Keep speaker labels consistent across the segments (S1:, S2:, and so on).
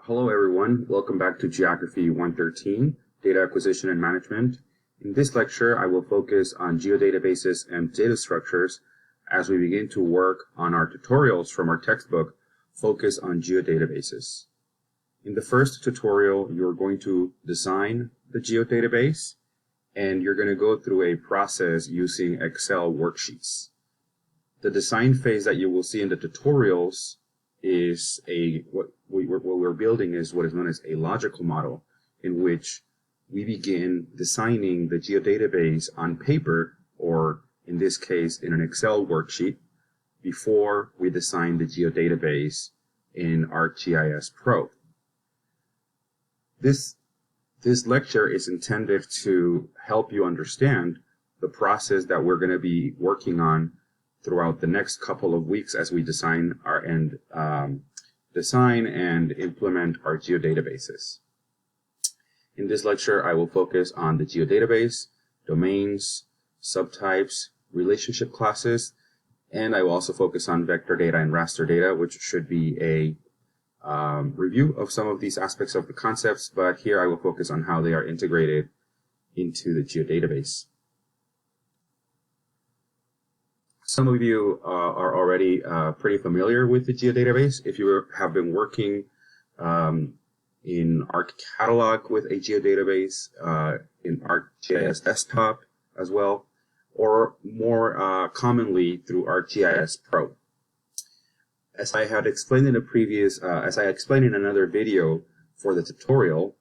S1: Hello everyone, welcome back to Geography 113, Data Acquisition and Management. In this lecture, I will focus on geodatabases and data structures as we begin to work on our tutorials from our textbook, Focus on Geodatabases. In the first tutorial, you're going to design the geodatabase, and you're going to go through a process using Excel worksheets. The design phase that you will see in the tutorials is what we're building is what is known as a logical model, in which we begin designing the geodatabase on paper, or in this case in an Excel worksheet, before we design the geodatabase in ArcGIS Pro. This lecture is intended to help you understand the process that we're going to be working on throughout the next couple of weeks as we design and implement our geodatabases. In this lecture, I will focus on the geodatabase, domains, subtypes, relationship classes, and I will also focus on vector data and raster data, which should be a review of some of these aspects of the concepts, but here I will focus on how they are integrated into the geodatabase. Some of you are already pretty familiar with the geodatabase. If you have been working in ArcCatalog with a geodatabase, in ArcGIS Desktop as well, or more commonly through ArcGIS Pro. As I had explained in a previous, as I explained in another video for the tutorial,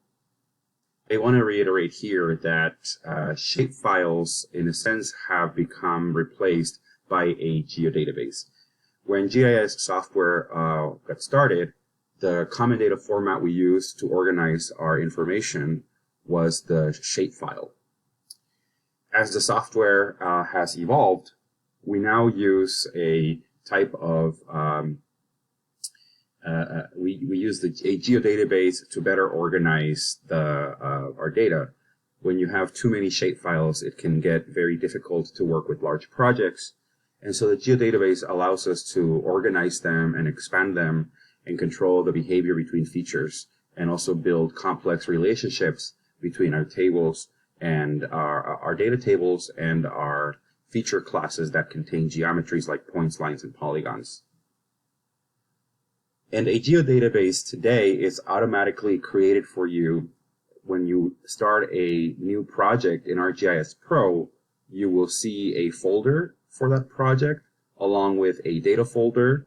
S1: I want to reiterate here that shapefiles, in a sense, have become replaced by a geodatabase. When GIS software got started, the common data format we used to organize our information was the shapefile. As the software has evolved, we now use a type of we use a geodatabase to better organize our data. When you have too many shapefiles, it can get very difficult to work with large projects. And so the geodatabase allows us to organize them and expand them and control the behavior between features, and also build complex relationships between our tables and our data tables and our feature classes that contain geometries like points, lines, and polygons. And a geodatabase today is automatically created for you. When you start a new project in ArcGIS Pro, you will see a folder for that project, along with a data folder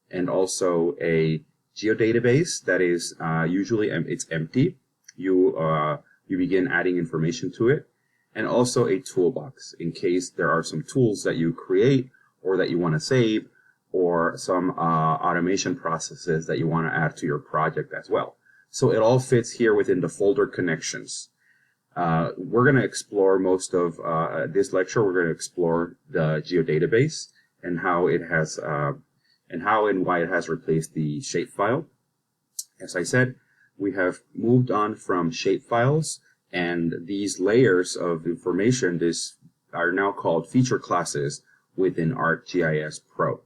S1: and also a geodatabase that is usually it's empty. You begin adding information to it, and also a toolbox in case there are some tools that you create or that you want to save, or some automation processes that you want to add to your project as well. So it all fits here within the folder connections. We're going to explore most of this lecture. We're going to explore the geodatabase and how it has and why it has replaced the shapefile. As I said, we have moved on from shapefiles, and these layers of information are now called feature classes within ArcGIS Pro.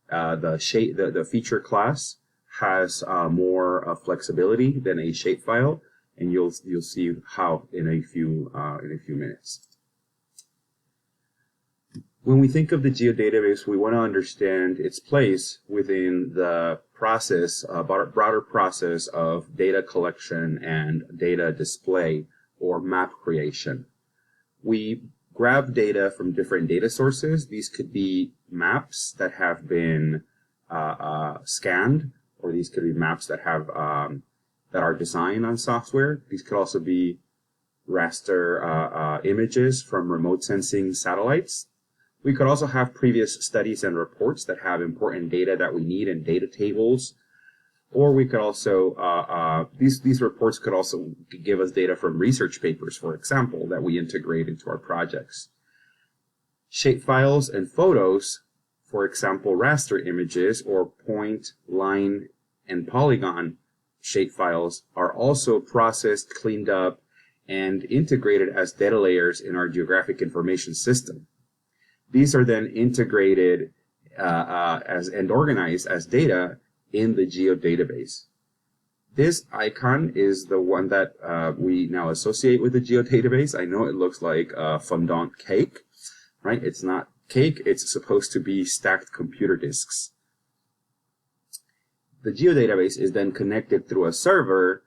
S1: The feature class has more flexibility than a shapefile, and you'll see how in a few minutes. When we think of the geodatabase, we want to understand its place within the process, broader process of data collection and data display, or map creation. We grab data from different data sources. These could be maps that have been scanned, or these could be maps that have that are designed on software. These could also be raster images from remote sensing satellites. We could also have previous studies and reports that have important data that we need in data tables. Or we could also, these reports could also give us data from research papers, for example, that we integrate into our projects. Shapefiles and photos, for example, raster images or point, line, and polygon shapefiles, are also processed, cleaned up, and integrated as data layers in our geographic information system. These are then integrated and organized as data in the geodatabase. This icon is the one that we now associate with the geodatabase. I know it looks like fondant cake, right? It's not cake, it's supposed to be stacked computer disks. The geodatabase is then connected through a server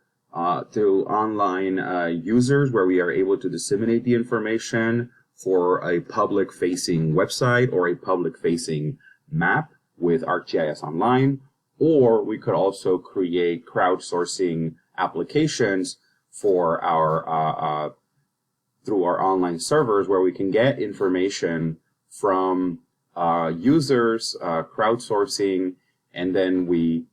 S1: through online users, where we are able to disseminate the information for a public-facing website or a public-facing map with ArcGIS Online. Or we could also create crowdsourcing applications for our through our online servers, where we can get information from users, crowdsourcing, and then we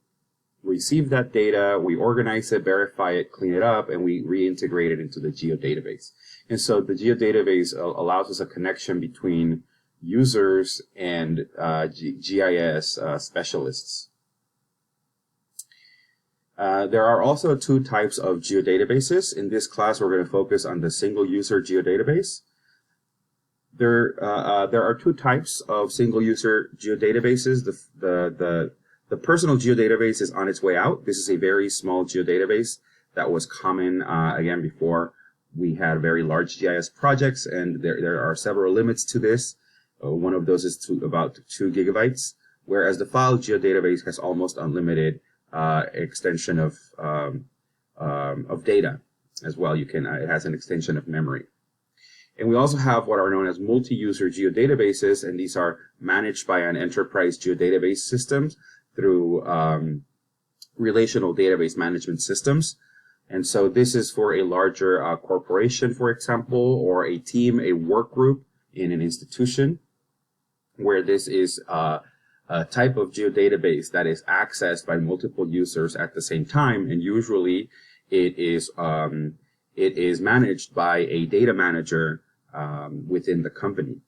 S1: receive that data, we organize it, verify it, clean it up, and we reintegrate it into the geodatabase. And so the geodatabase allows us a connection between users and GIS specialists. There are also two types of geodatabases. In this class, we're going to focus on the single-user geodatabase. There are two types of single-user geodatabases. The personal geodatabase is on its way out. This is a very small geodatabase that was common, again, before we had very large GIS projects, and there are several limits to this. One of those is about 2 gigabytes, whereas the file geodatabase has almost unlimited extension of data as well. It has an extension of memory. And we also have what are known as multi-user geodatabases, and these are managed by an enterprise geodatabase systems through relational database management systems. And so this is for a larger corporation, for example, or a team, a work group in an institution, where this is a type of geodatabase that is accessed by multiple users at the same time, and usually it is managed by a data manager within the company.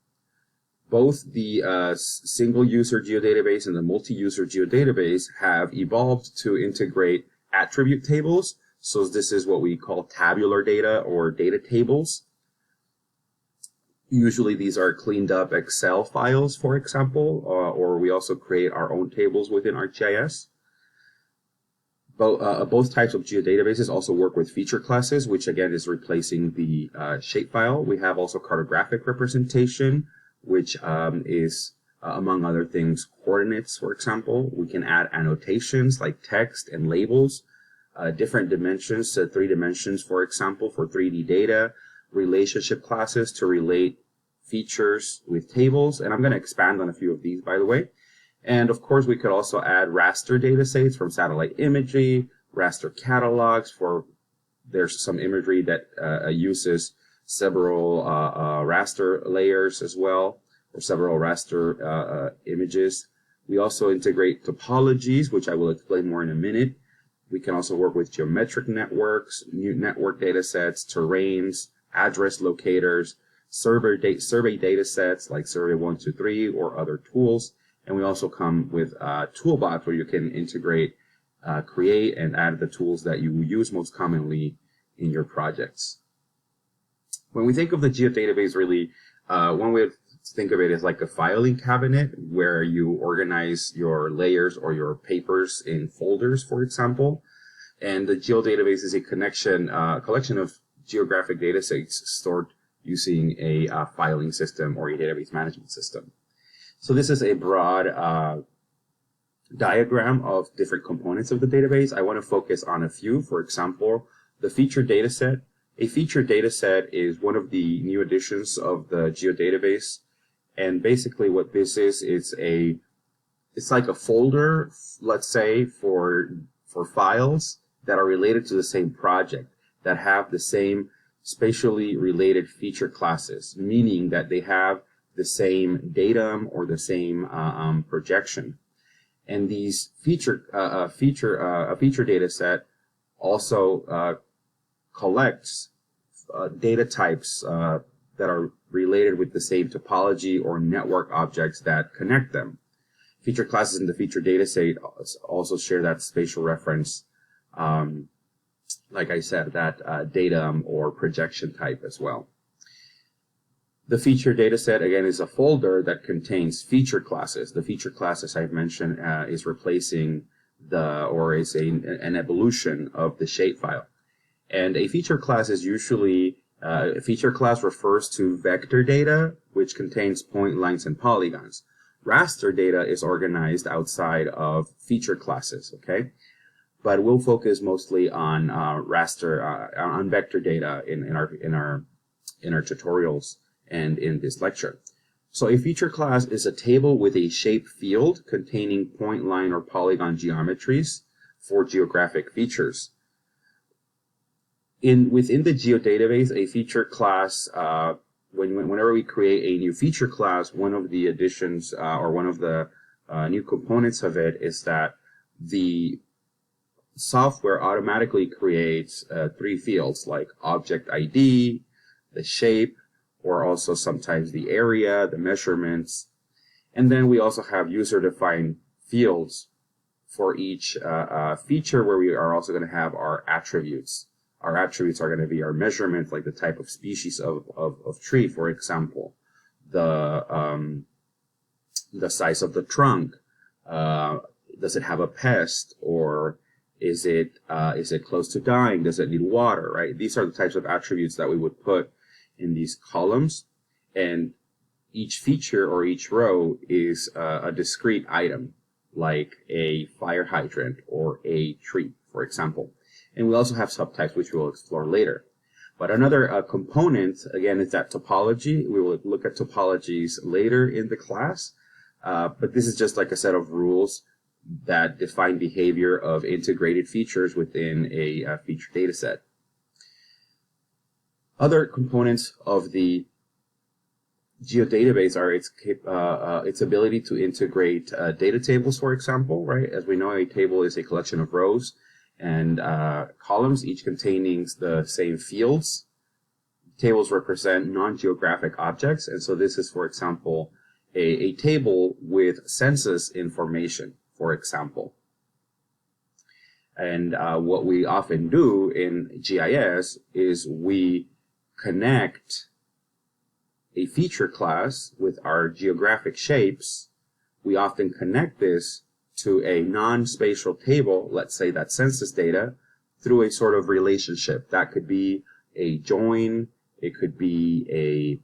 S1: Both the single-user geodatabase and the multi-user geodatabase have evolved to integrate attribute tables. So this is what we call tabular data or data tables. Usually these are cleaned up Excel files, for example, or we also create our own tables within ArcGIS. Both types of geodatabases also work with feature classes, which again is replacing the shapefile. We have also cartographic representation, which is, among other things, coordinates, for example. We can add annotations like text and labels, different dimensions to 3 dimensions, for example, for 3D data, relationship classes to relate features with tables. And I'm going to expand on a few of these, by the way. And of course, we could also add raster data sets from satellite imagery, raster catalogs there's some imagery that uses several raster layers as well, or several raster images. We also integrate topologies, which I will explain more in a minute. We can also work with geometric networks, new network data sets, terrains, address locators, survey data sets like Survey 123 or other tools. And we also come with toolbots where you can integrate, create, and add the tools that you use most commonly in your projects. When we think of the geodatabase, really, one way to think of it is like a filing cabinet where you organize your layers or your papers in folders, for example. And the geodatabase is a collection of geographic data sets stored using a filing system or a database management system. So this is a broad diagram of different components of the database. I want to focus on a few. For example, the feature data set. A feature data set is one of the new additions of the geodatabase. And basically what this is, it's like a folder, let's say, for files that are related to the same project, that have the same spatially related feature classes, meaning that they have the same datum or the same projection. And these feature data set also collects data types that are related with the same topology or network objects that connect them. Feature classes in the feature data set also share that spatial reference, like I said, that datum or projection type as well. The feature data set, again, is a folder that contains feature classes. The feature class, as I've mentioned, is replacing an evolution of the shapefile. And a feature class is usually, a feature class refers to vector data, which contains point, lines, and polygons. Raster data is organized outside of feature classes, okay? But we'll focus mostly on on vector data in our tutorials and in this lecture. So a feature class is a table with a shape field containing point, line, or polygon geometries for geographic features. Within the geodatabase, a feature class, whenever we create a new feature class, one of the additions or one of the new components of it is that the software automatically creates 3 fields like object ID, the shape, or also sometimes the area, the measurements. And then we also have user-defined fields for each feature, where we are also going to have our attributes. Our attributes are going to be our measurements, like the type of species of tree, for example, the size of the trunk, does it have a pest, or is it close to dying? Does it need water, right? These are the types of attributes that we would put in these columns, and each feature or each row is a discrete item, like a fire hydrant or a tree, for example. And we also have subtypes, which we will explore later. But another component, again, is that topology. We will look at topologies later in the class, but this is just like a set of rules that define behavior of integrated features within a feature data set. Other components of the geodatabase are its ability to integrate data tables, for example, right? As we know, a table is a collection of rows and columns, each containing the same fields. Tables represent non-geographic objects, and so this is, for example, a table with census information, for example. And what we often do in GIS is we connect a feature class with our geographic shapes. We often connect this to a non-spatial table, let's say that census data, through a sort of relationship. That could be a join, it could be a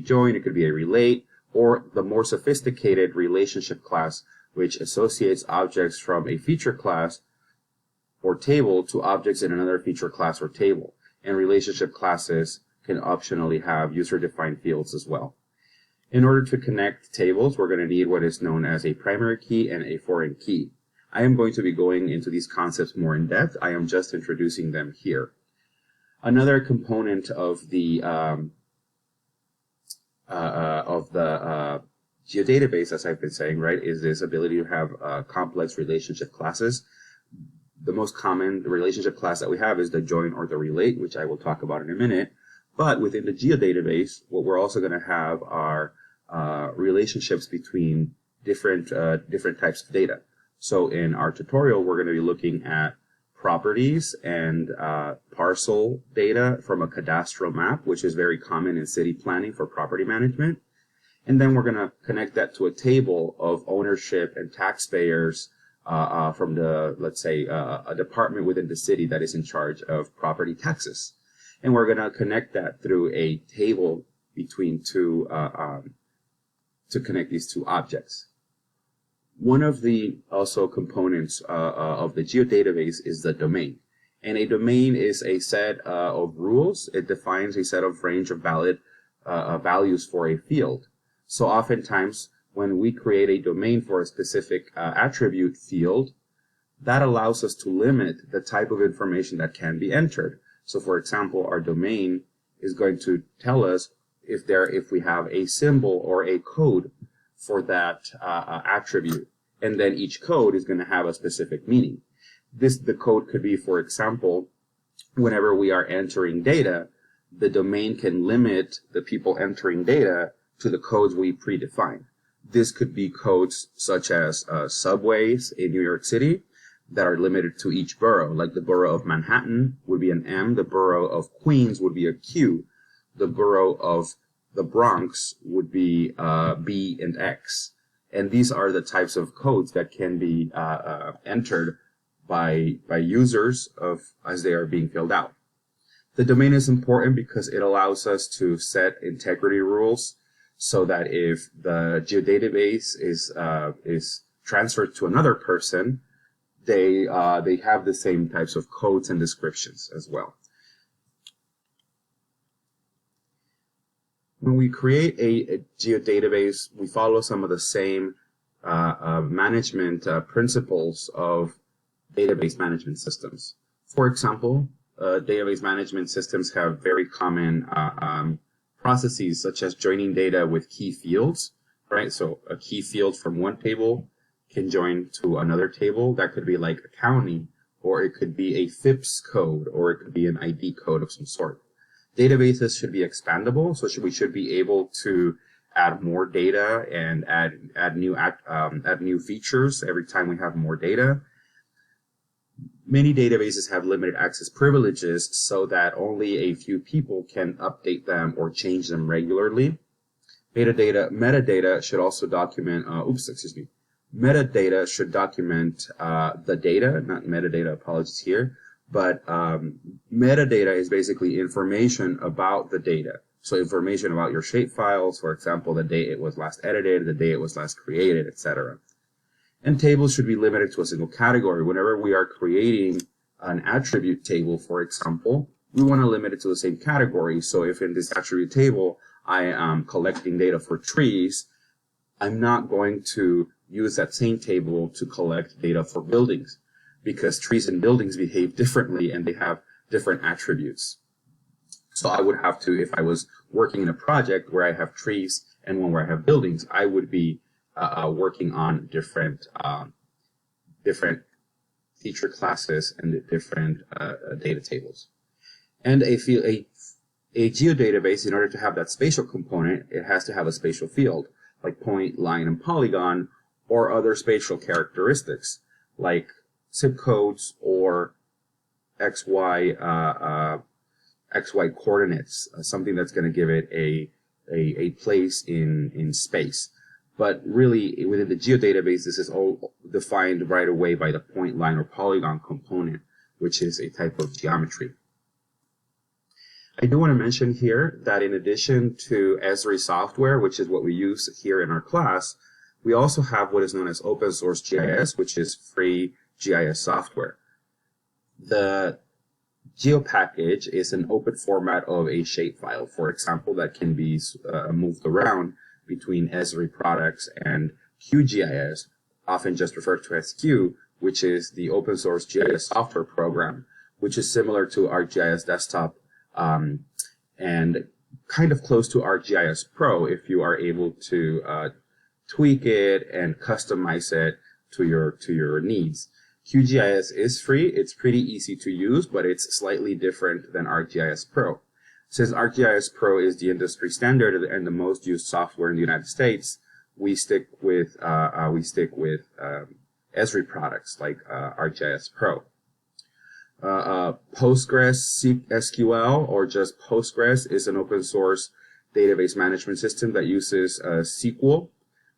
S1: join, it could be a relate, or the more sophisticated relationship class, which associates objects from a feature class or table to objects in another feature class or table. And relationship classes can optionally have user-defined fields as well. In order to connect tables, we're going to need what is known as a primary key and a foreign key. I am going to be going into these concepts more in depth. I am just introducing them here. Another component of the geodatabase, as I've been saying, right, is this ability to have complex relationship classes. The most common relationship class that we have is the join or the relate, which I will talk about in a minute. But within the geodatabase, what we're also going to have are relationships between different types of data. So in our tutorial, we're going to be looking at properties and parcel data from a cadastral map, which is very common in city planning for property management. And then we're going to connect that to a table of ownership and taxpayers from the, let's say, a department within the city that is in charge of property taxes. And we're going to connect that through a table between two, to connect these two objects. One of the also components of the geodatabase is the domain. And a domain is a set of rules. It defines a set of range of valid values for a field. So oftentimes, when we create a domain for a specific attribute field, that allows us to limit the type of information that can be entered. So for example, our domain is going to tell us if we have a symbol or a code for that attribute. And then each code is going to have a specific meaning. The code could be, for example, whenever we are entering data, the domain can limit the people entering data to the codes we predefine. This could be codes such as subways in New York City that are limited to each borough. Like the borough of Manhattan would be an M, the borough of Queens would be a Q, the borough of the Bronx would be B and X. And these are the types of codes that can be entered by users as they are being filled out. The domain is important because it allows us to set integrity rules so that if the geodatabase is transferred to another person, they have the same types of codes and descriptions as well. When we create a geodatabase, we follow some of the same management principles of database management systems. For example, database management systems have very common processes such as joining data with key fields, right? So a key field from one table can join to another table. That could be like a county, or it could be a FIPS code, or it could be an ID code of some sort. Databases should be expandable, so we should be able to add more data and add new features every time we have more data. Many databases have limited access privileges so that only a few people can update them or change them regularly. Metadata should also document, metadata should document the data, not metadata, apologies here, but metadata is basically information about the data. So information about your shapefiles, for example, the day it was last edited, the day it was last created, etc. And tables should be limited to a single category. Whenever we are creating an attribute table, for example, we want to limit it to the same category. So if in this attribute table I am collecting data for trees, I'm not going to use that same table to collect data for buildings, because trees and buildings behave differently and they have different attributes. So I would have to, if I was working in a project where I have trees and one where I have buildings, I would be working on different feature classes and different data tables. And a geodatabase, in order to have that spatial component, it has to have a spatial field, like point, line, and polygon, or other spatial characteristics, like zip codes or XY coordinates, something that's going to give it a place in space. But really, within the geodatabase, this is all defined right away by the point, line, or polygon component, which is a type of geometry. I do want to mention here that in addition to Esri software, which is what we use here in our class, we also have what is known as open source GIS, which is free GIS software. The GeoPackage is an open format of a shapefile, for example, that can be moved around between Esri products and QGIS, often just referred to as Q, which is the open source GIS software program, which is similar to ArcGIS Desktop and kind of close to ArcGIS Pro if you are able to tweak it and customize it to your needs. QGIS is free. It's pretty easy to use, but it's slightly different than ArcGIS Pro. Since ArcGIS Pro is the industry standard and the most used software in the United States, we stick with Esri products like ArcGIS Pro. Postgres SQL, or just Postgres, is an open source database management system that uses SQL,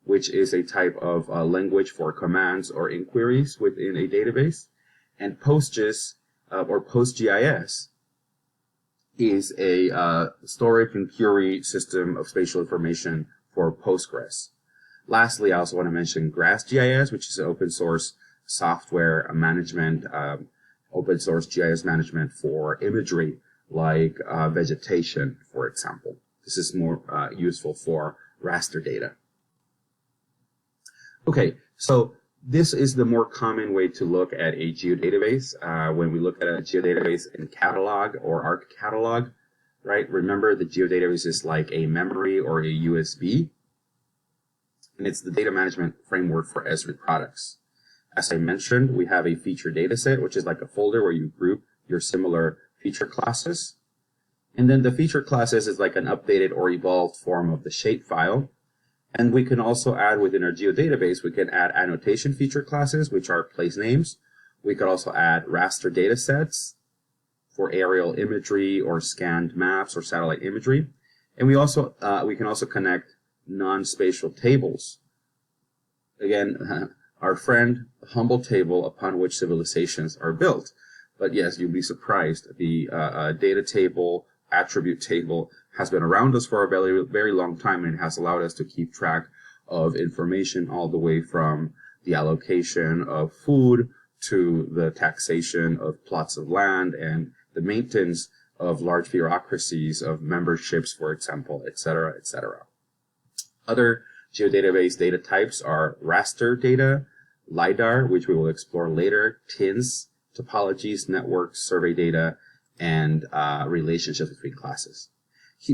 S1: which is a type of language for commands or inquiries within a database. And PostGIS or PostGIS is a storage and query system of spatial information for Postgres. Lastly, I also want to mention GrassGIS, which is an open source software management, open source GIS management for imagery like vegetation, for example. This is more useful for raster data. Okay, so this is the more common way to look at a geodatabase. When we look at a geodatabase in catalog or ARC catalog, right? Remember, the geodatabase is like a memory or a USB, and it's the data management framework for Esri products. As I mentioned, we have a feature data set, which is like a folder where you group your similar feature classes. And then the feature classes is like an updated or evolved form of the shapefile. And we can also add within our geodatabase, we can add annotation feature classes, which are place names. We could also add raster data sets for aerial imagery or scanned maps or satellite imagery. And we can also connect non-spatial tables again, our friend humble table upon which civilizations are built. But yes, you'll be surprised. The data table, attribute table has been around us for a very, very long time, and it has allowed us to keep track of information all the way from the allocation of food to the taxation of plots of land and the maintenance of large bureaucracies of memberships, for example, etc., etc. Other geodatabase data types are raster data, LiDAR, which we will explore later, TINS, topologies, networks, survey data, and relationships between classes.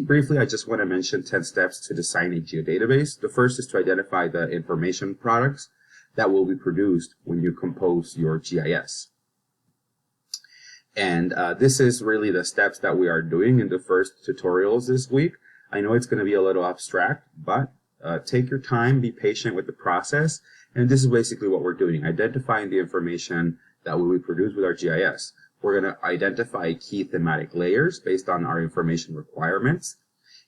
S1: Briefly, I just want to mention 10 steps to design a geodatabase. The first is to identify the information products that will be produced when you compose your GIS. And this is really the steps that we are doing in the first tutorials this week. I know it's going to be a little abstract, but take your time, be patient with the process. And this is basically what we're doing, identifying the information that will be produced with our GIS. We're going to identify key thematic layers based on our information requirements.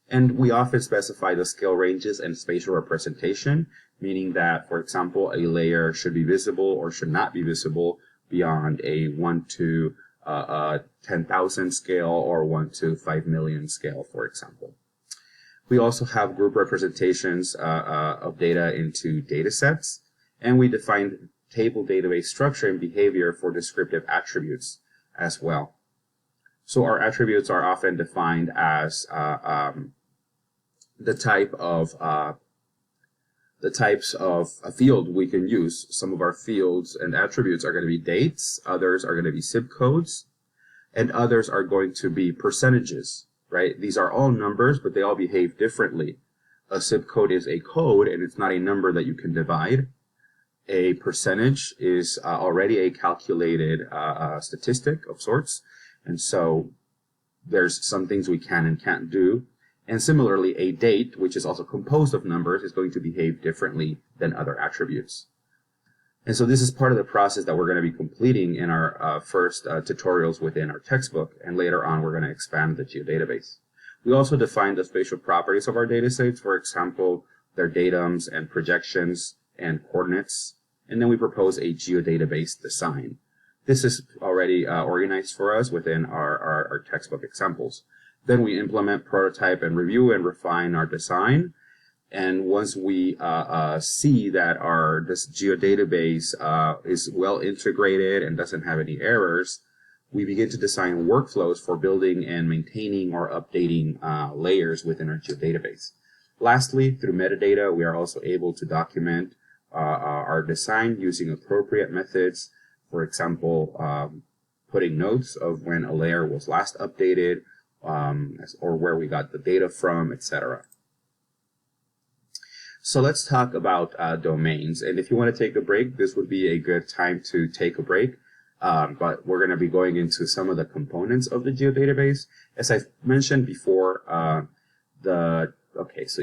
S1: And we often specify the scale ranges and spatial representation, meaning that, for example, a layer should be visible or should not be visible beyond a 1 to 10,000 scale or 1 to 5 million scale, for example. We also have group representations of data into data sets, and we define table database structure and behavior for descriptive attributes as well. So our attributes are often defined as the types of a field we can use. Some of our fields and attributes are going to be dates, others are going to be zip codes, and others are going to be percentages, right? These are all numbers, but they all behave differently. A zip code is a code, and it's not a number that you can divide. A percentage is already a calculated statistic of sorts, and so there's some things we can and can't do. And similarly, a date, which is also composed of numbers, is going to behave differently than other attributes. And so this is part of the process that we're going to be completing in our first tutorials within our textbook, and later on we're going to expand the geodatabase. We also define the spatial properties of our data sets, for example, their datums and projections and coordinates, and then we propose a geodatabase design. This is already organized for us within our textbook examples. Then we implement, prototype, and review and refine our design. And once we see that this geodatabase is well integrated and doesn't have any errors, we begin to design workflows for building and maintaining or updating layers within our geodatabase. Lastly, through metadata, we are also able to document our design using appropriate methods. For example, putting notes of when a layer was last updated, or where we got the data from, etc. So let's talk about domains. And if you want to take a break, this would be a good time to take a break. But we're going to be going into some of the components of the geodatabase. As I mentioned before, if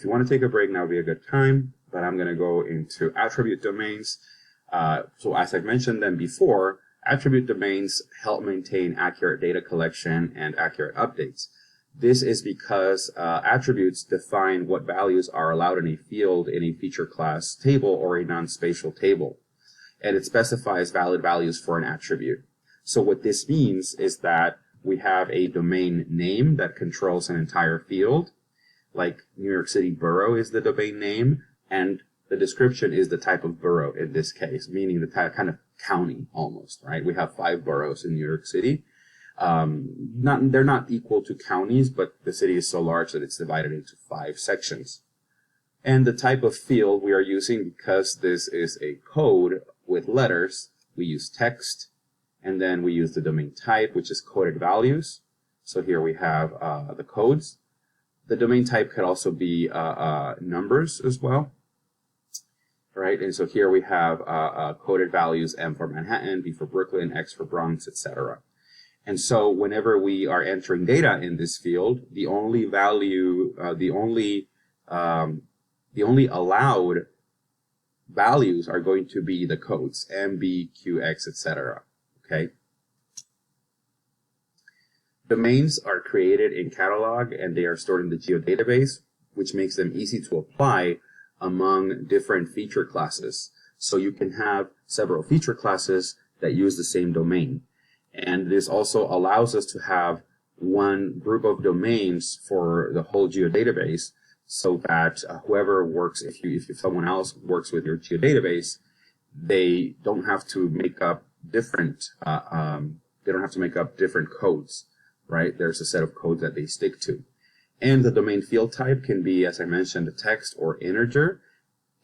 S1: you want to take a break, now would be a good time. But I'm going to go into attribute domains. So as I've mentioned them before, attribute domains help maintain accurate data collection and accurate updates. This is because attributes define what values are allowed in a field in a feature class table or a non-spatial table. And it specifies valid values for an attribute. So what this means is that we have a domain name that controls an entire field, like New York City borough is the domain name, and the description is the type of borough in this case, meaning the type, kind of county almost, right? We have 5 boroughs in New York City. They're not equal to counties, but the city is so large that it's divided into 5 sections. And the type of field we are using, because this is a code with letters, we use text, and then we use the domain type, which is coded values. So here we have the codes. The domain type could also be numbers as well. Right, and so here we have coded values: M for Manhattan, B for Brooklyn, X for Bronx, etc. And so whenever we are entering data in this field, the only allowed values are going to be the codes: M, B, Q, X, etc. Okay. Domains are created in catalog and they are stored in the geodatabase, which makes them easy to apply among different feature classes. So you can have several feature classes that use the same domain. And this also allows us to have one group of domains for the whole geodatabase, so that whoever works, if someone else works with your geodatabase, they don't have to make up different codes, right? There's a set of codes that they stick to. And the domain field type can be, as I mentioned, a text or integer,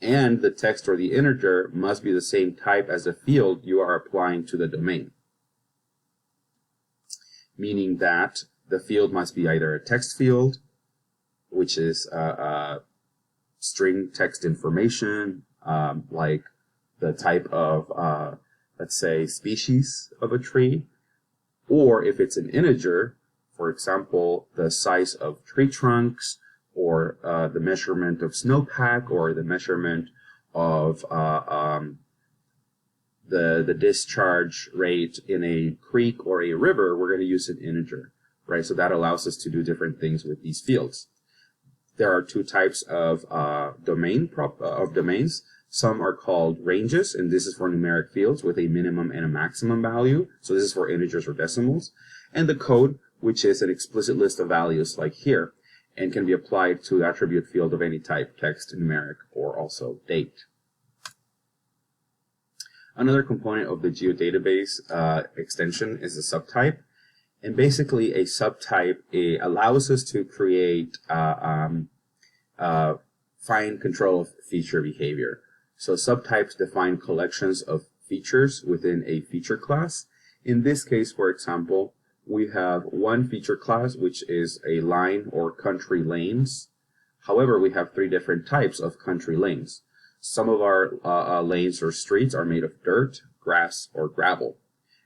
S1: and the text or the integer must be the same type as the field you are applying to the domain. Meaning that the field must be either a text field, which is string text information, like the type of, let's say, species of a tree, or if it's an integer, for example, the size of tree trunks, or the measurement of snowpack, or the measurement of the discharge rate in a creek or a river, we're going to use an integer, right? So that allows us to do different things with these fields. There are two types of domains. Some are called ranges, and this is for numeric fields with a minimum and a maximum value. So this is for integers or decimals. And the code, which is an explicit list of values like here, and can be applied to the attribute field of any type, text, numeric, or also date. Another component of the geodatabase extension is a subtype. And basically a subtype allows us to create fine control of feature behavior. So subtypes define collections of features within a feature class. In this case, for example, we have one feature class, which is a line or country lanes. However, we have three different types of country lanes. Some of our lanes or streets are made of dirt, grass, or gravel.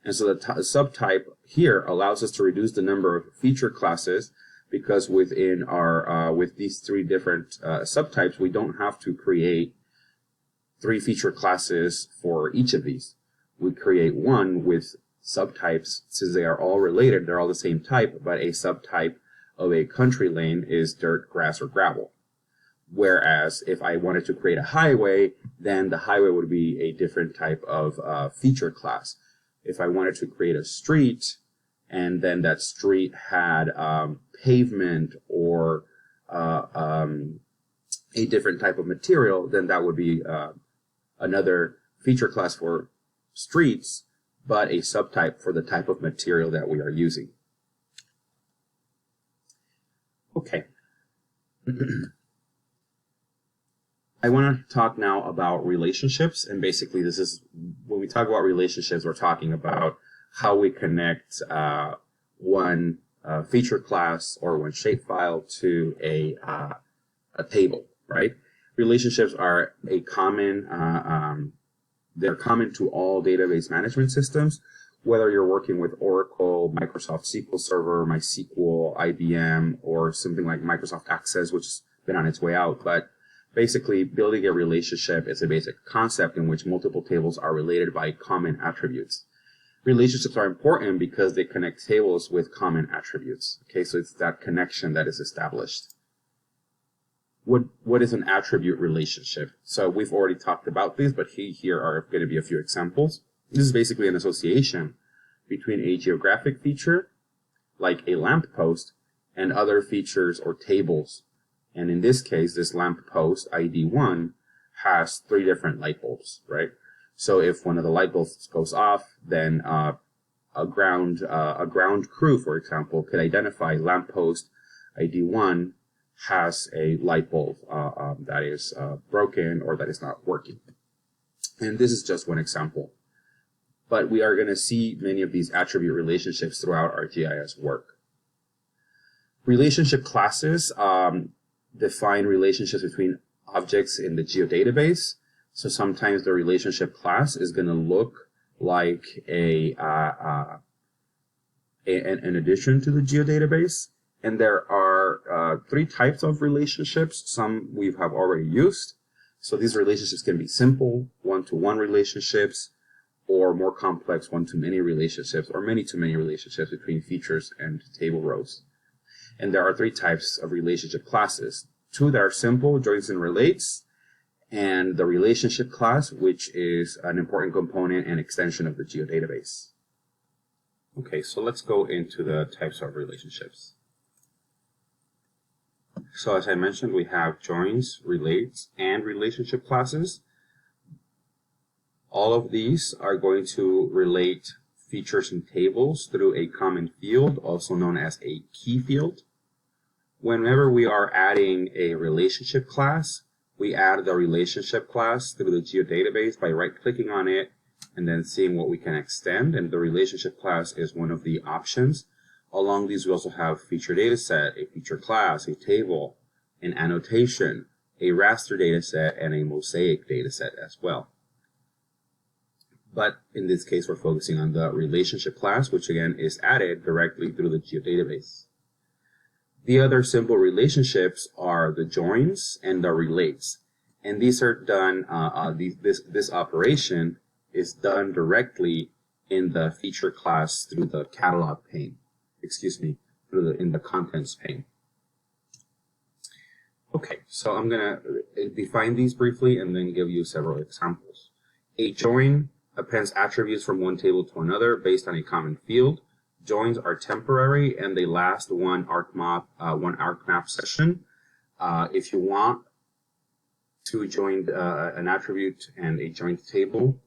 S1: And so the subtype here allows us to reduce the number of feature classes, because within our with these three different subtypes, we don't have to create three feature classes for each of these. We create one with subtypes, since they are all related, they're all the same type, but a subtype of a country lane is dirt, grass, or gravel. Whereas if I wanted to create a highway, then the highway would be a different type of feature class. If I wanted to create a street, and then that street had pavement or a different type of material, then that would be another feature class for streets, but a subtype for the type of material that we are using. Okay. I want to talk now about relationships, and basically this is, when we talk about relationships, we're talking about how we connect one feature class or one shapefile to a table, right? Relationships are a common, they're common to all database management systems, whether you're working with Oracle, Microsoft SQL Server, MySQL, IBM, or something like Microsoft Access, which has been on its way out. But basically, building a relationship is a basic concept in which multiple tables are related by common attributes. Relationships are important because they connect tables with common attributes. Okay, so it's that connection that is established. What is an attribute relationship? So we've already talked about this, but here are going to be a few examples. This is basically an association between a geographic feature, like a lamppost, and other features or tables. And in this case, this lamppost, ID1, has three different light bulbs, right? So if one of the light bulbs goes off, then a ground crew, for example, could identify lamppost ID1 has a light bulb that is broken or that is not working. And this is just one example. But we are going to see many of these attribute relationships throughout our GIS work. Relationship classes define relationships between objects in the geodatabase. So sometimes the relationship class is going to look like an addition to the geodatabase. And there are three types of relationships. Some we have already used. So these relationships can be simple, one-to-one relationships, or more complex one-to-many relationships, or many-to-many relationships between features and table rows. And there are three types of relationship classes. Two that are simple, joins and relates, and the relationship class, which is an important component and extension of the geodatabase. Okay, so let's go into the types of relationships. So as I mentioned, we have joins, relates, and relationship classes. All of these are going to relate features and tables through a common field, also known as a key field. Whenever we are adding a relationship class, we add the relationship class through the geodatabase by right-clicking on it and then seeing what we can extend, and the relationship class is one of the options. Along these, we also have feature dataset, a feature class, a table, an annotation, a raster dataset, and a mosaic dataset as well. But in this case, we're focusing on the relationship class, which again is added directly through the geodatabase. The other simple relationships are the joins and the relates. And these are done, this operation is done directly in the feature class through the catalog pane. In the contents pane. Okay, so I'm going to define these briefly and then give you several examples. A join appends attributes from one table to another based on a common field. Joins are temporary and they last one ArcMap session. If you want to join an attribute and a joined table,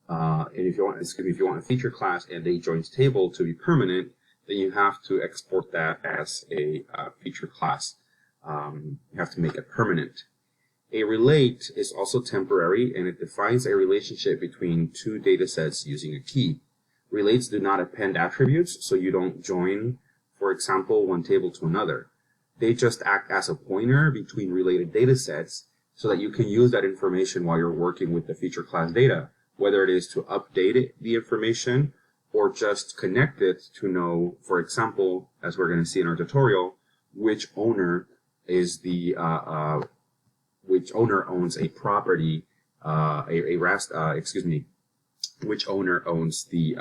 S1: and if you want a feature class and a joined table to be permanent, then you have to export that as a feature class. You have to make it permanent. A relate is also temporary, and it defines a relationship between two data sets using a key. Relates do not append attributes, so you don't join, for example, one table to another. They just act as a pointer between related data sets so that you can use that information while you're working with the feature class data, whether it is to update the information or just connect it to know, for example, as we're going to see in our tutorial, which owner is the which owner owns a property, which owner owns the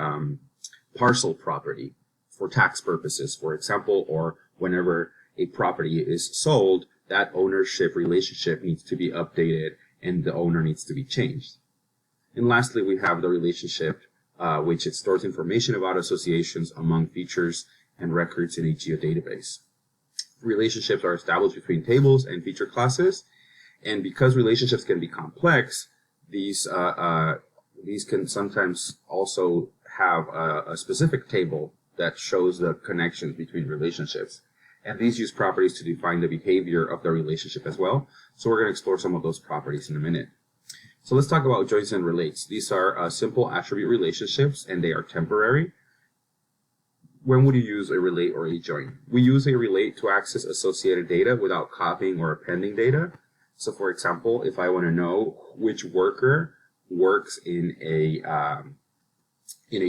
S1: parcel property for tax purposes, for example, or whenever a property is sold, that ownership relationship needs to be updated and the owner needs to be changed. And lastly, we have the relationship, which it stores information about associations among features and records in a geodatabase. Relationships are established between tables and feature classes, and because relationships can be complex, these can sometimes also have a specific table that shows the connections between relationships. And these use properties to define the behavior of the relationship as well. So we're going to explore some of those properties in a minute. So let's talk about joins and relates. These are simple attribute relationships, and they are temporary. When would you use a relate or a join? We use a relate to access associated data without copying or appending data. So for example, if I want to know which worker works in a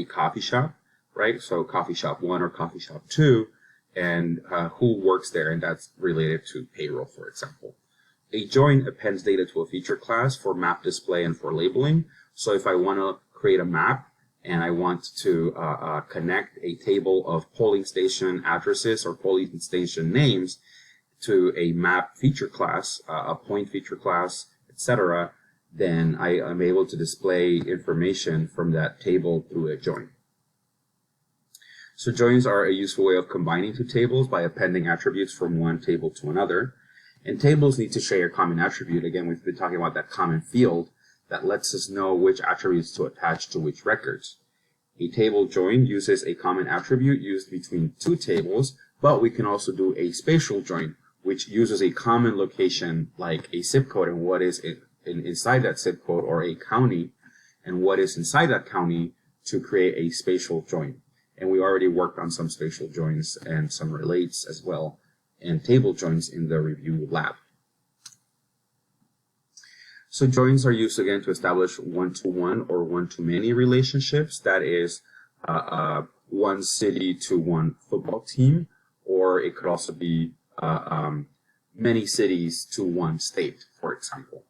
S1: coffee shop, right? So coffee shop 1 or coffee shop 2, and who works there, and that's related to payroll, for example. A join appends data to a feature class for map display and for labeling. So if I want to create a map and I want to connect a table of polling station addresses or polling station names to a map feature class, a point feature class, etc., then I am able to display information from that table through a join. So joins are a useful way of combining two tables by appending attributes from one table to another. And tables need to share a common attribute. Again, we've been talking about that common field that lets us know which attributes to attach to which records. A table join uses a common attribute used between two tables, but we can also do a spatial join, which uses a common location like a zip code and what is inside that zip code, or a county and what is inside that county, to create a spatial join. And we already worked on some spatial joins and some relates as well, and table joins in the review lab. So joins are used again to establish one-to-one or one-to-many relationships. That is one city to one football team, or it could also be many cities to one state, for example.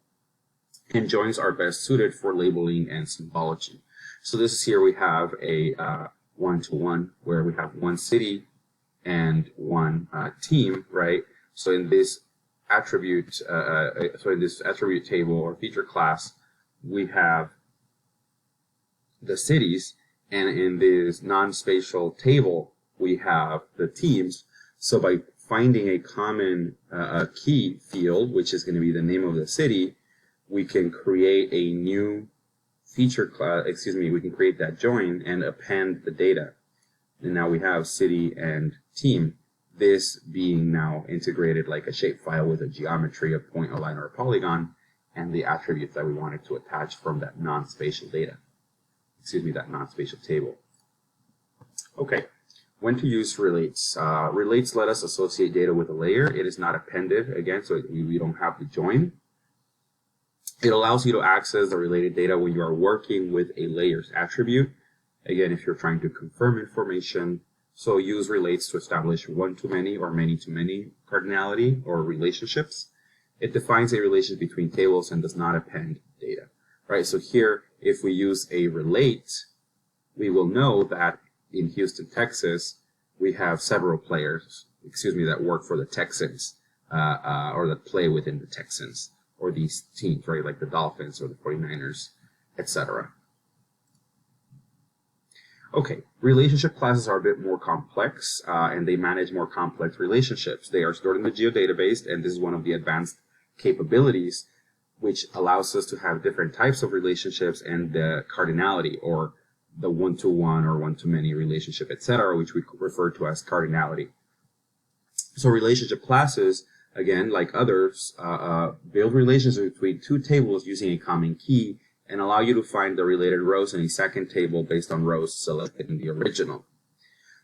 S1: And joins are best suited for labeling and symbology. So this is here we have a one-to-one where we have one city and one team, right? So in this attribute, so in this attribute table or feature class, we have the cities, and in this non-spatial table, we have the teams. So by finding a common key field, which is going to be the name of the city, we can create a new feature class, we can create that join and append the data. And now we have city and team, this being now integrated like a shapefile with a geometry, a point, a line, or a polygon, and the attributes that we wanted to attach from that non-spatial data. That non-spatial table. Okay, when to use relates. Relates let us associate data with a layer. It is not appended, again, so we don't have the join. It allows you to access the related data when you are working with a layers attribute. Again, if you're trying to confirm information, so use relates to establish one-to-many or many-to-many cardinality or relationships. It defines a relationship between tables and does not append data. Right, so here, if we use a relate, we will know that in Houston, Texas, we have several players, that work for the Texans, or that play within the Texans, or these teams, right, like the Dolphins or the 49ers, etc. Okay, relationship classes are a bit more complex, and they manage more complex relationships. They are stored in the Geodatabase, and this is one of the advanced capabilities which allows us to have different types of relationships and the cardinality, or the one-to-one or one-to-many relationship, etc., which we refer to as cardinality. So relationship classes, again, like others, build relationships between two tables using a common key and allow you to find the related rows in a second table based on rows selected in the original.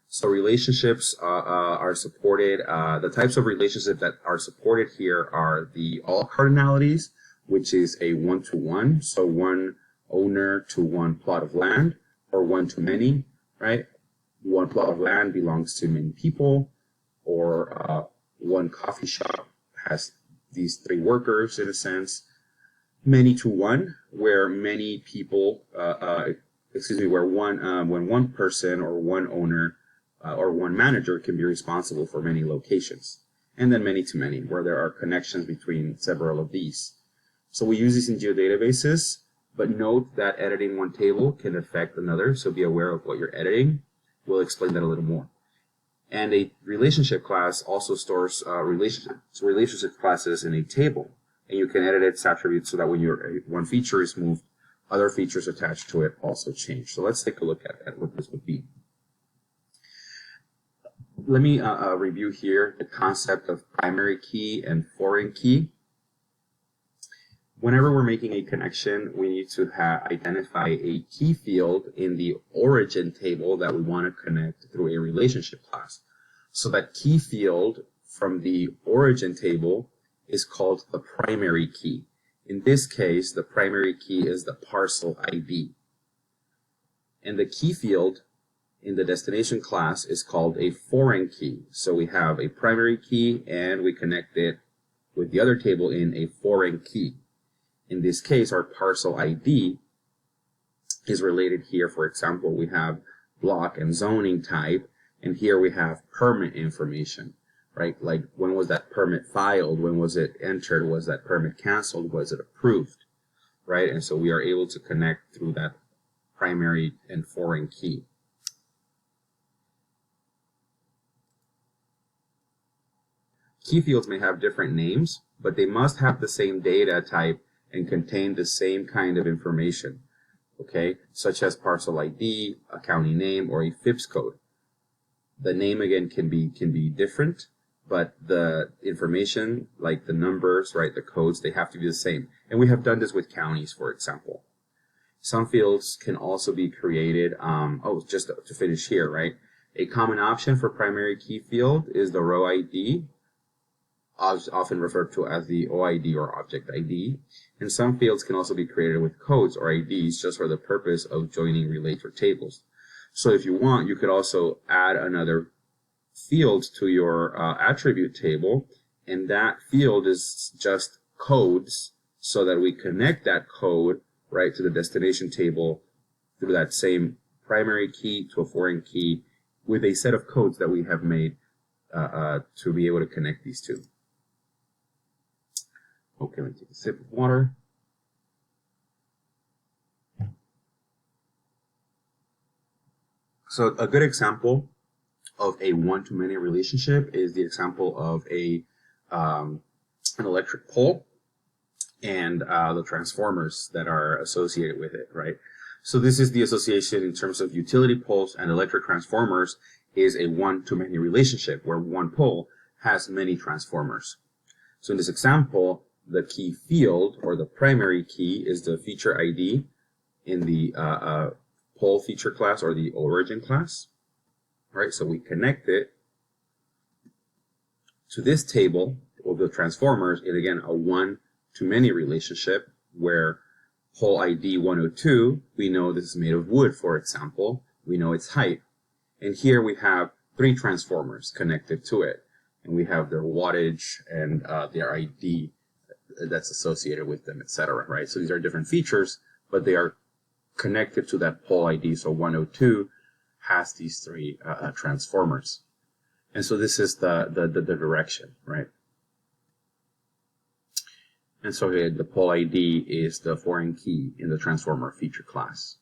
S1: So relationships are supported. The types of relationships that are supported here are the all cardinalities, which is a one-to-one, so one owner to one plot of land, or one-to-many, right? One plot of land belongs to many people, or one coffee shop has these three workers, in a sense. Many-to-one, where many people, where when one person or one owner or one manager can be responsible for many locations. And then many-to-many, where there are connections between several of these. So we use these in geodatabases, but note that editing one table can affect another, so be aware of what you're editing. We'll explain that a little more. And a relationship class also stores relationship classes in a table, and you can edit its attributes so that when one feature is moved, other features attached to it also change. So let's take a look at what this would be. Let me review here the concept of primary key and foreign key. Whenever we're making a connection, we need to identify a key field in the origin table that we want to connect through a relationship class. So that key field from the origin table is called the primary key. In this case, the primary key is the parcel ID. And the key field in the destination class is called a foreign key. So we have a primary key and we connect it with the other table in a foreign key. In this case, our parcel ID is related here. For example, we have block and zoning type, and here we have permit information, right? Like, when was that permit filed? When was it entered? Was that permit canceled? Was it approved, right? And so we are able to connect through that primary and foreign key. Key fields may have different names, but they must have the same data type and contain the same kind of information, okay, such as parcel ID, a county name, or a FIPS code. The name, again, can be different, but the information, like the numbers, right, the codes, they have to be the same. And we have done this with counties, for example. Some fields can also be created, just to finish here, right? A common option for primary key field is the row ID, often referred to as the OID or object ID, and some fields can also be created with codes or IDs just for the purpose of joining related tables. So if you want, you could also add another field to your attribute table, and that field is just codes, so that we connect that code right to the destination table through that same primary key to a foreign key with a set of codes that we have made to be able to connect these two. Okay, let me take a sip of water. So a good example of a one-to-many relationship is the example of an electric pole and the transformers that are associated with it, right? So this is the association in terms of utility poles and electric transformers is a one-to-many relationship where one pole has many transformers. So in this example, the key field or the primary key is the feature ID in the pole feature class or the origin class, right? So we connect it to this table of the transformers in, again, a one-to-many relationship where pole ID 102, we know this is made of wood, for example. We know its height. And here we have 3 transformers connected to it. And we have their wattage and their ID that's associated with them, etc., right? So these are different features, but they are connected to that pole ID. So 102 has these 3 transformers. And so this is the direction, right? And so here, the pole ID is the foreign key in the transformer feature class.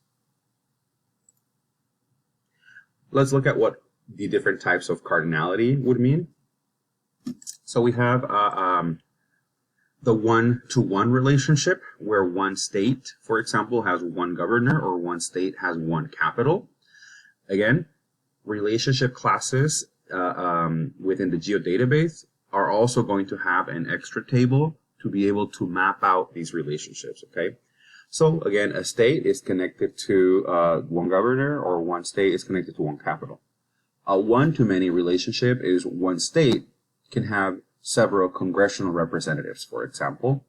S1: Let's look at what the different types of cardinality would mean. So we have the one-to-one relationship, where one state, for example, has one governor or one state has one capital. Again, relationship classes within the geodatabase are also going to have an extra table to be able to map out these relationships, okay? So again, a state is connected to one governor, or one state is connected to one capital. A one-to-many relationship is one state can have several congressional representatives, for example.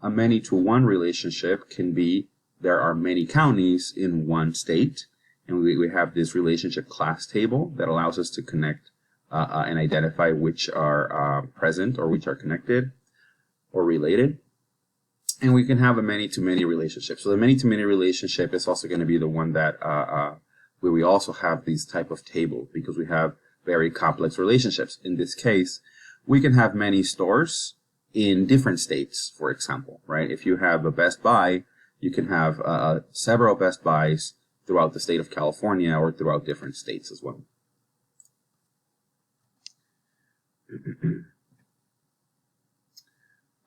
S1: A many-to-one relationship can be there are many counties in one state, and we have this relationship class table that allows us to connect and identify which are present or which are connected or related. And we can have a many-to-many relationship. So the many-to-many relationship is also going to be the one that where we also have these type of tables, because we have very complex relationships. In this case, we can have many stores in different states, for example, right? If you have a Best Buy, you can have several Best Buys throughout the state of California or throughout different states as well.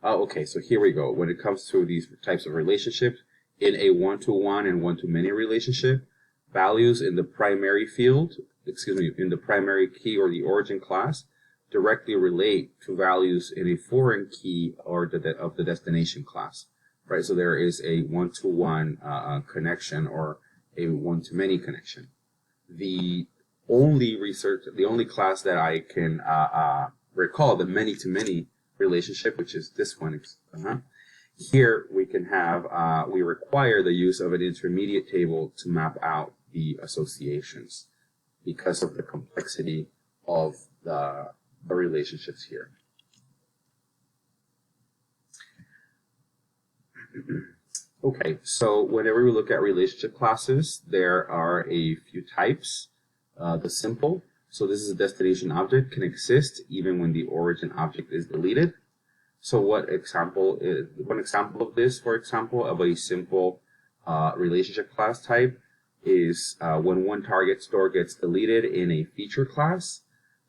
S1: Okay, so here we go. When it comes to these types of relationships, in a one-to-one and one-to-many relationship, values in the primary field, in the primary key or the origin class, directly relate to values in a foreign key or of the destination class, right? So there is a one-to-one connection or a one-to-many connection. The only class that I can recall, the many-to-many relationship, which is this one. Here we can have, we require the use of an intermediate table to map out the associations because of the complexity of the relationships here. Okay, so whenever we look at relationship classes, there are a few types. The simple, so this is a destination object, can exist even when the origin object is deleted. So one example of this, for example, of a simple relationship class type is when one target store gets deleted in a feature class,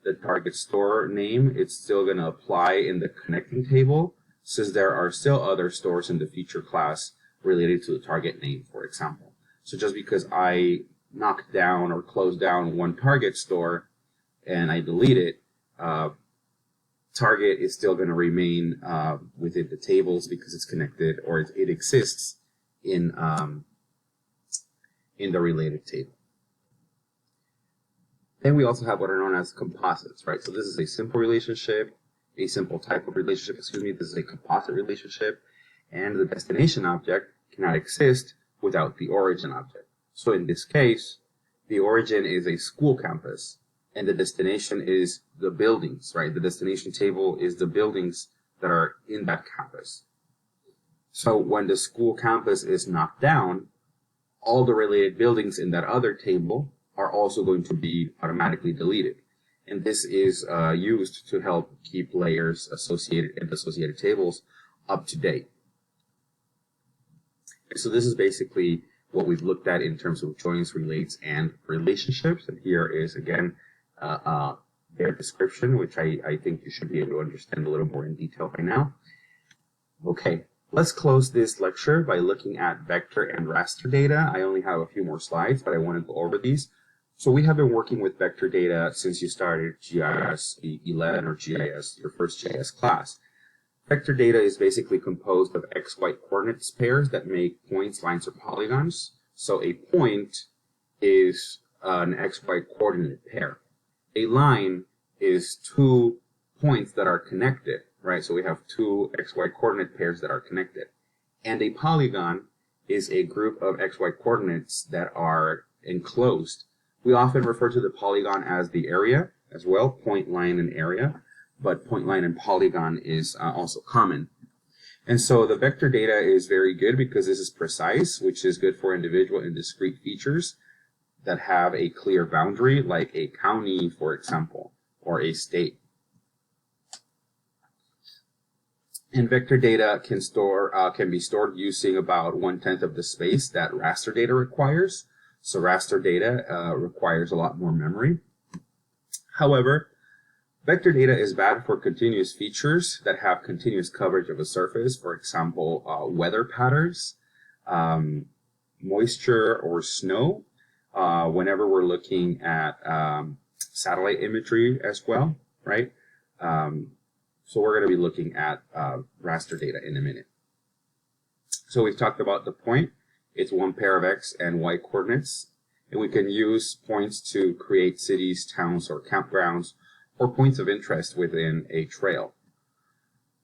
S1: the target store name, it's still going to apply in the connecting table, since there are still other stores in the feature class related to the target name, for example. So just because I knock down or close down one target store and I delete it, target is still going to remain within the tables because it's connected, or it exists in the related table. Then we also have what are known as composites, right? So this is a simple relationship, a simple type of relationship, This is a composite relationship, and the destination object cannot exist without the origin object. So in this case, the origin is a school campus, and the destination is the buildings, right? The destination table is the buildings that are in that campus. So when the school campus is knocked down, all the related buildings in that other table are also going to be automatically deleted. And this is used to help keep layers associated and associated tables up to date. And so this is basically what we've looked at in terms of joins, relates, and relationships. And here is, again, their description, which I think you should be able to understand a little more in detail by now. Okay, let's close this lecture by looking at vector and raster data. I only have a few more slides, but I want to go over these. So we have been working with vector data since you started GIS 11 or GIS, your first GIS class. Vector data is basically composed of x-y coordinates pairs that make points, lines, or polygons. So a point is an x-y coordinate pair. A line is two points that are connected, right? So we have two x-y coordinate pairs that are connected. And a polygon is a group of x-y coordinates that are enclosed. We often refer to the polygon as the area as well, point, line, and area. But point, line, and polygon is also common. And so the vector data is very good because this is precise, which is good for individual and discrete features that have a clear boundary, like a county, for example, or a state. And vector data can be stored using about 1/10 of the space that raster data requires. So raster data requires a lot more memory. However, vector data is bad for continuous features that have continuous coverage of a surface, for example, weather patterns, moisture, or snow, whenever we're looking at satellite imagery as well, right? So we're going to be looking at raster data in a minute. So we've talked about the point. It's one pair of x and y coordinates, and we can use points to create cities, towns, or campgrounds, or points of interest within a trail.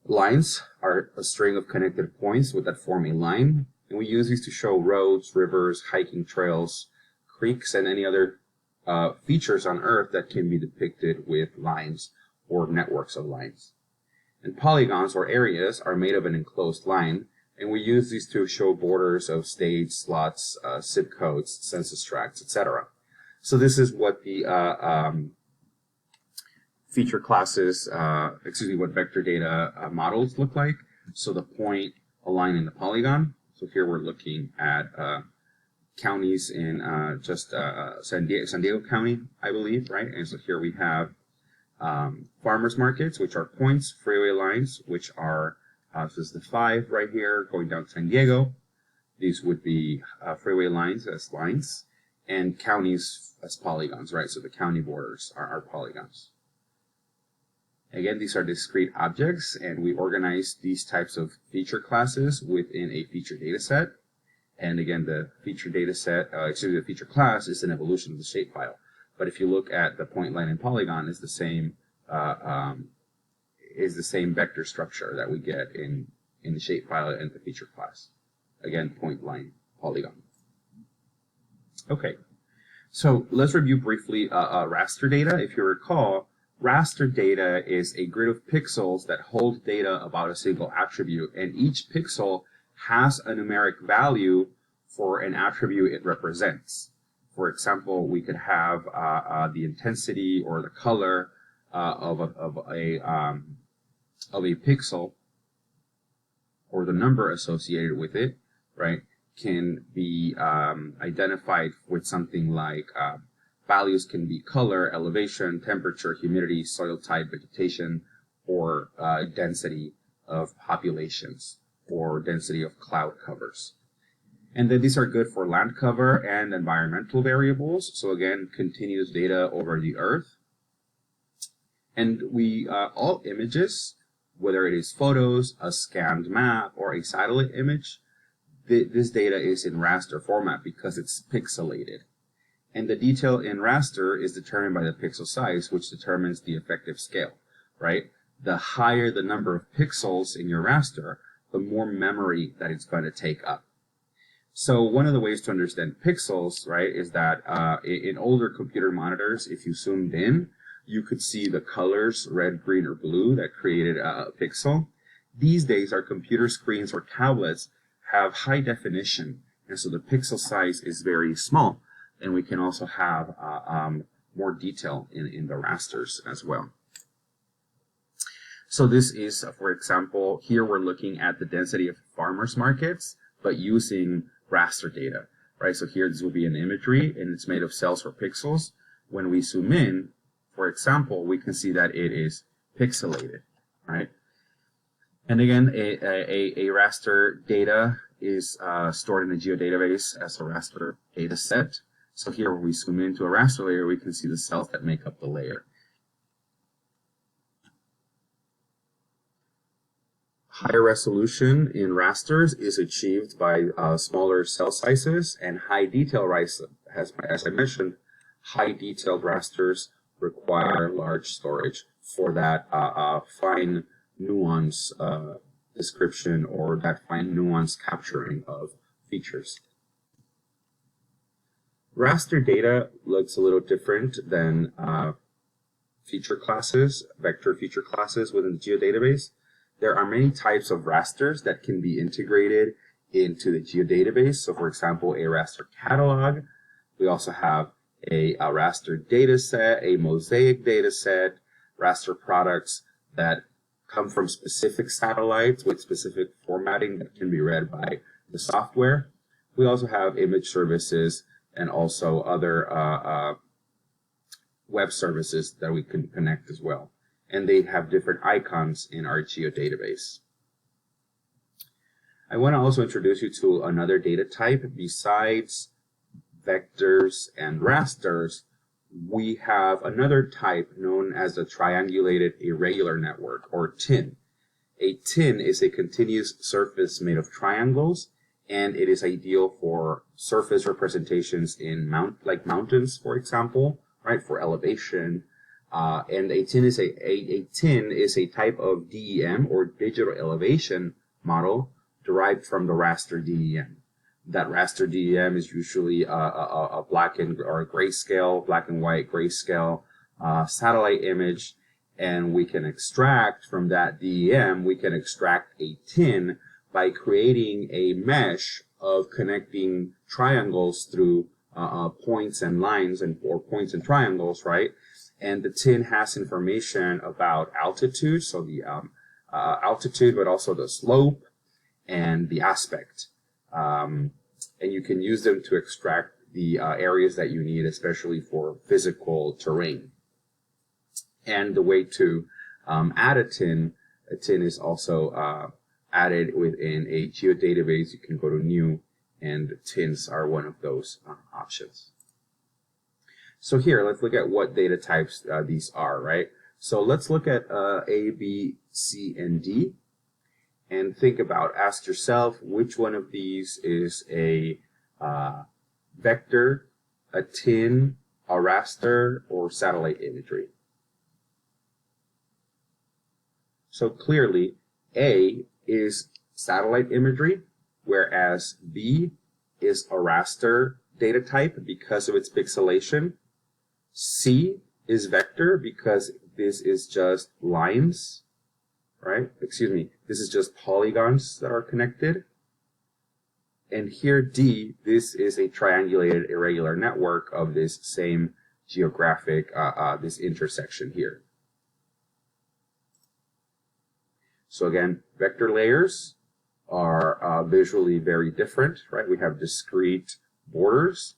S1: Lines are a string of connected points that form a line, and we use these to show roads, rivers, hiking trails, creeks, and any other features on Earth that can be depicted with lines or networks of lines. And polygons, or areas, are made of an enclosed line, and we use these to show borders of states, slots, zip codes, census tracts, etc. So this is what the feature classes, what vector data models look like. So the point, a line, and the polygon. So here we're looking at counties in San Diego County, I believe, right? And so here we have farmers markets, which are points, freeway lines, which are, this is the 5 right here going down to San Diego. These would be freeway lines as lines, and counties as polygons, right? So the county borders are polygons. Again, these are discrete objects, and we organize these types of feature classes within a feature data set. And again, the feature data set, the feature class is an evolution of the shapefile. But if you look at the point, line, and polygon, is the same vector structure that we get in the shapefile and the feature class. Again, point, line, polygon. Okay, so let's review briefly raster data. If you recall, raster data is a grid of pixels that hold data about a single attribute, and each pixel has a numeric value for an attribute it represents. For example, we could have the intensity or the color of a pixel, or the number associated with it, right, can be identified with something like values can be color, elevation, temperature, humidity, soil type, vegetation, or density of populations, or density of cloud covers. And then these are good for land cover and environmental variables. So again, continuous data over the Earth. And all images, whether it is photos, a scanned map, or a satellite image, this data is in raster format because it's pixelated. And the detail in raster is determined by the pixel size, which determines the effective scale, right? The higher the number of pixels in your raster, the more memory that it's going to take up. So one of the ways to understand pixels, right, is that in older computer monitors, if you zoomed in, you could see the colors, red, green, or blue, that created a pixel. These days, our computer screens or tablets have high definition, and so the pixel size is very small. And we can also have more detail in the rasters as well. So this is, for example, here we're looking at the density of farmers markets, but using raster data, right? So here this will be an imagery, and it's made of cells or pixels. When we zoom in, for example, we can see that it is pixelated, right? And again, a raster data is stored in a geodatabase as a raster data set. So here when we zoom into a raster layer, we can see the cells that make up the layer. Higher resolution in rasters is achieved by smaller cell sizes, and high detail, as I mentioned, high detailed rasters require large storage for that fine nuance description, or that fine nuance capturing of features. Raster data looks a little different than feature classes, vector feature classes within the geodatabase. There are many types of rasters that can be integrated into the geodatabase. So for example, a raster catalog. We also have a raster data set, a mosaic data set, raster products that come from specific satellites with specific formatting that can be read by the software. We also have image services and also other web services that we can connect as well. And they have different icons in our geodatabase. I want to also introduce you to another data type. Besides vectors and rasters, we have another type known as a triangulated irregular network, or TIN. A TIN is a continuous surface made of triangles, and it is ideal for surface representations in mountains, for example, right, for elevation. And a TIN is a type of DEM, or digital elevation model, derived from the raster DEM. That raster DEM is usually a black and or a grayscale, black and white grayscale satellite image, and we can extract from that DEM, we can extract a TIN by creating a mesh of connecting triangles through points and lines, or points and triangles, right? And the TIN has information about altitude, so the altitude, but also the slope and the aspect. And you can use them to extract the areas that you need, especially for physical terrain. And the way to add a TIN is also added within a geodatabase. You can go to New, and TINs are one of those options. So here, let's look at what data types these are, right? So let's look at A, B, C, and D, and think about, ask yourself, which one of these is a vector, a TIN, a raster, or satellite imagery? So clearly, A is satellite imagery, whereas B is a raster data type because of its pixelation. C is vector because this is just lines, right? Excuse me, this is just polygons that are connected. And here D, this is a triangulated irregular network of this same geographic, this intersection here. So again, vector layers are visually very different, right? We have discrete borders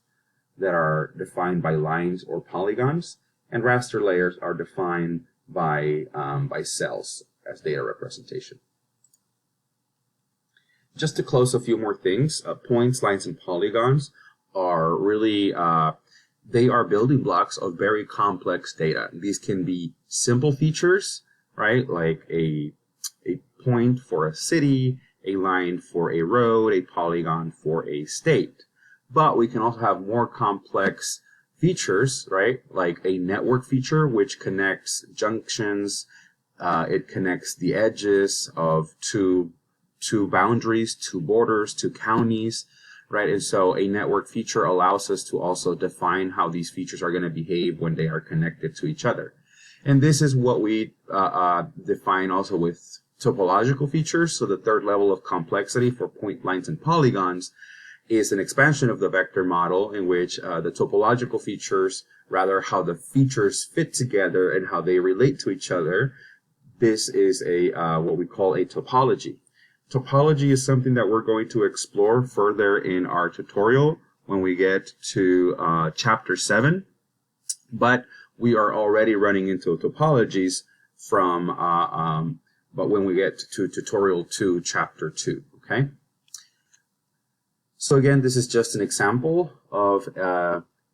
S1: that are defined by lines or polygons, and raster layers are defined by cells as data representation. Just to close a few more things, points, lines, and polygons are really, they are building blocks of very complex data. These can be simple features, right? Like a point for a city, a line for a road, a polygon for a state. But we can also have more complex features, right? Like a network feature, which connects junctions. It connects the edges of two boundaries, two borders, two counties, right? And so a network feature allows us to also define how these features are going to behave when they are connected to each other. And this is what we define also with topological features. So the third level of complexity for point, lines, and polygons is an expansion of the vector model in which the topological features, rather how the features fit together and how they relate to each other. This is a what we call a topology. Topology is something that we're going to explore further in our tutorial when we get to chapter 7, but we are already running into topologies from but when we get to tutorial 2, chapter 2, okay? So again, this is just an example of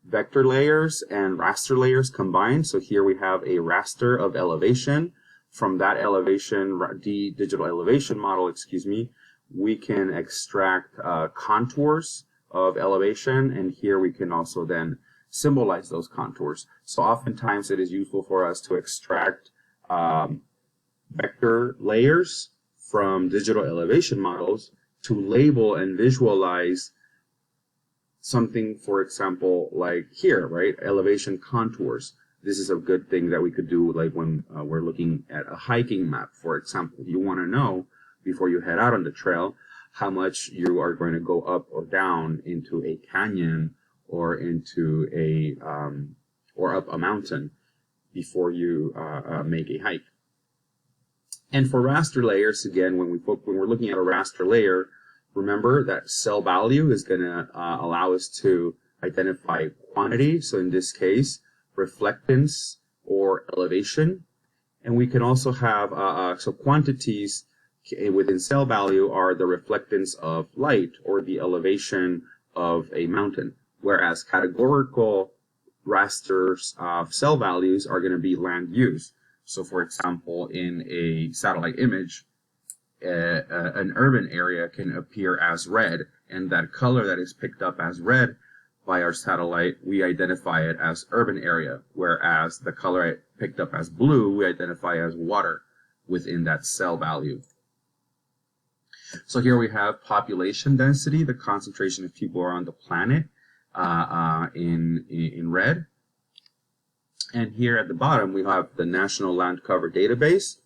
S1: vector layers and raster layers combined. So here we have a raster of elevation. From that elevation, digital elevation model, we can extract contours of elevation, and here we can also then symbolize those contours. So oftentimes it is useful for us to extract vector layers from digital elevation models to label and visualize something, for example, like here, right? Elevation contours. This is a good thing that we could do like when we're looking at a hiking map, for example. You want to know before you head out on the trail how much you are going to go up or down into a canyon or into a or up a mountain before you make a hike. And for raster layers, again, when we're looking at a raster layer, remember that cell value is going to allow us to identify quantity. So in this case, reflectance or elevation. And we can also have, so quantities within cell value are the reflectance of light or the elevation of a mountain, whereas categorical rasters of cell values are going to be land use. So for example, in a satellite image, an urban area can appear as red, and that color that is picked up as red by our satellite, we identify it as urban area, whereas the color picked up as blue, we identify as water within that cell value. So here we have population density, the concentration of people on the planet in red. And here at the bottom, we have the National Land Cover Database.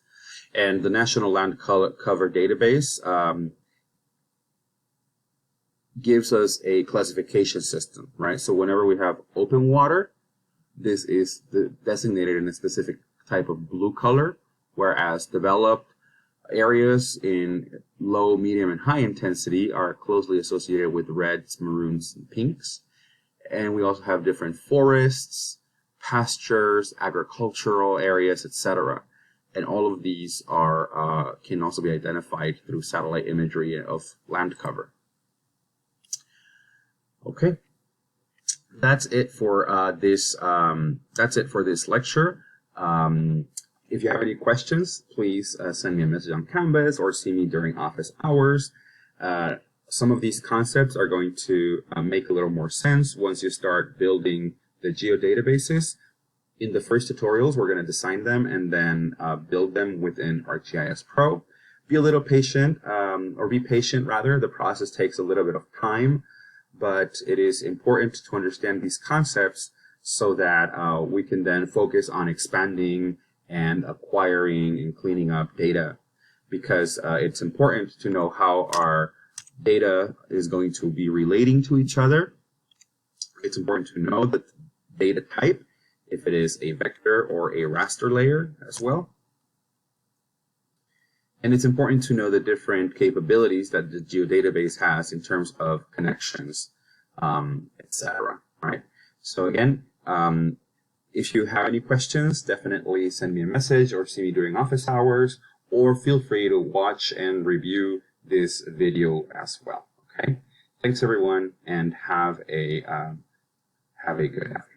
S1: And the National Land Cover Database gives us a classification system, right? So whenever we have open water, this is designated in a specific type of blue color, whereas developed areas in low, medium, and high intensity are closely associated with reds, maroons, and pinks. And we also have different forests, pastures, agricultural areas, etc. And all of these are can also be identified through satellite imagery of land cover. Okay, that's it for this. That's it for this lecture. If you have any questions, please send me a message on Canvas or see me during office hours. Some of these concepts are going to make a little more sense once you start building the geodatabases. In the first tutorials, we're going to design them and then build them within ArcGIS Pro. Be a little patient, or be patient rather. The process takes a little bit of time, but it is important to understand these concepts so that we can then focus on expanding and acquiring and cleaning up data, because it's important to know how our data is going to be relating to each other. It's important to know the data type, if it is a vector or a raster layer as well. And it's important to know the different capabilities that the geodatabase has in terms of connections, etc. Right? So again, if you have any questions, definitely send me a message or see me during office hours, or feel free to watch and review this video as well. Okay? Thanks everyone, and have a good afternoon.